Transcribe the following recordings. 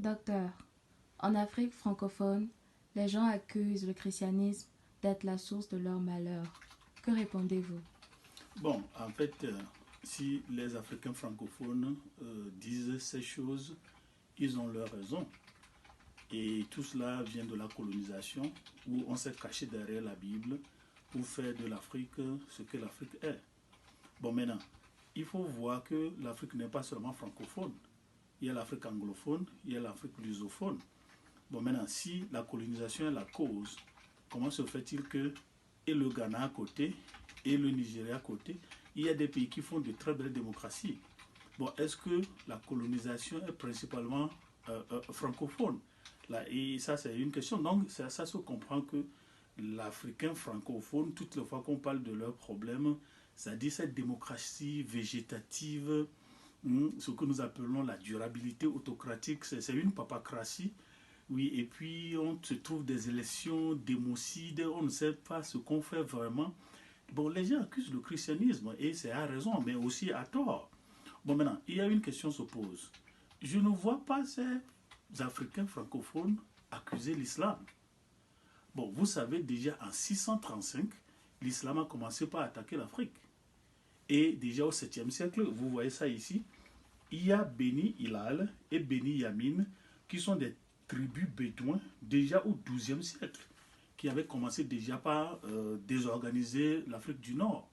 Docteur, en Afrique francophone, les gens accusent le christianisme d'être la source de leur malheur. Que répondez-vous? Bon, en fait, si les Africains francophones disent ces choses, ils ont leur raison. Et tout cela vient de la colonisation, où on s'est caché derrière la Bible pour faire de l'Afrique ce que l'Afrique est. Bon, maintenant, il faut voir que l'Afrique n'est pas seulement francophone. Il y a l'Afrique anglophone, il y a l'Afrique lusophone. Bon, maintenant, si la colonisation est la cause, comment se fait-il que, et le Ghana à côté, et le Nigeria à côté, il y a des pays qui font de très belles démocraties? Bon, est-ce que la colonisation est principalement francophone? Là, et ça, c'est une question. Donc, ça se comprend que l'Africain francophone, toutes les fois qu'on parle de leurs problèmes, ça dit cette démocratie végétative, ce que nous appelons la durabilité autocratique, c'est une papacratie. Oui, et puis on se trouve des élections démocides, on ne sait pas ce qu'on fait vraiment. Bon, les gens accusent le christianisme, et c'est à raison, mais aussi à tort. Bon, maintenant, il y a une question qui se pose. Je ne vois pas ces Africains francophones accuser l'islam. Bon, vous savez déjà en 635, l'islam a commencé par attaquer l'Afrique. Et déjà au 7e siècle, vous voyez ça ici, il y a Beni Hilal et Beni Yamin qui sont des tribus bédouins déjà au 12e siècle, qui avaient commencé déjà par désorganiser l'Afrique du Nord.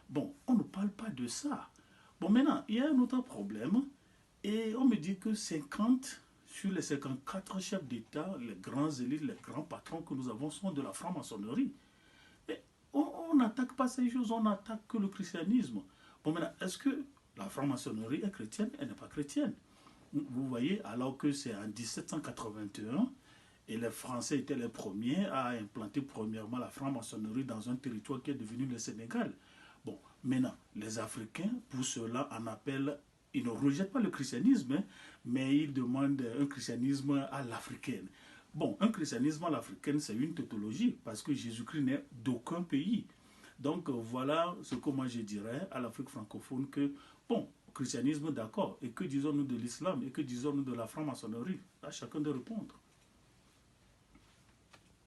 Bon, on ne parle pas de ça. Bon, maintenant, il y a un autre problème, et on me dit que 50 sur les 54 chefs d'État, les grands élites, les grands patrons que nous avons sont de la franc-maçonnerie. Mais on n'attaque pas ces choses, on n'attaque que le christianisme. Bon, maintenant, est-ce que la franc-maçonnerie est chrétienne? Elle n'est pas chrétienne. Vous voyez, alors que c'est en 1781, et les Français étaient les premiers à implanter premièrement la franc-maçonnerie dans un territoire qui est devenu le Sénégal. Bon, maintenant, les Africains, pour cela, en appellent, ils ne rejettent pas le christianisme, hein, mais ils demandent un christianisme à l'africaine. Bon, un christianisme à l'africaine, c'est une tautologie, parce que Jésus-Christ n'est d'aucun pays. Donc voilà ce que moi je dirais à l'Afrique francophone que, bon, christianisme d'accord, et que disons-nous de l'islam, et que disons-nous de la franc-maçonnerie? À chacun de répondre.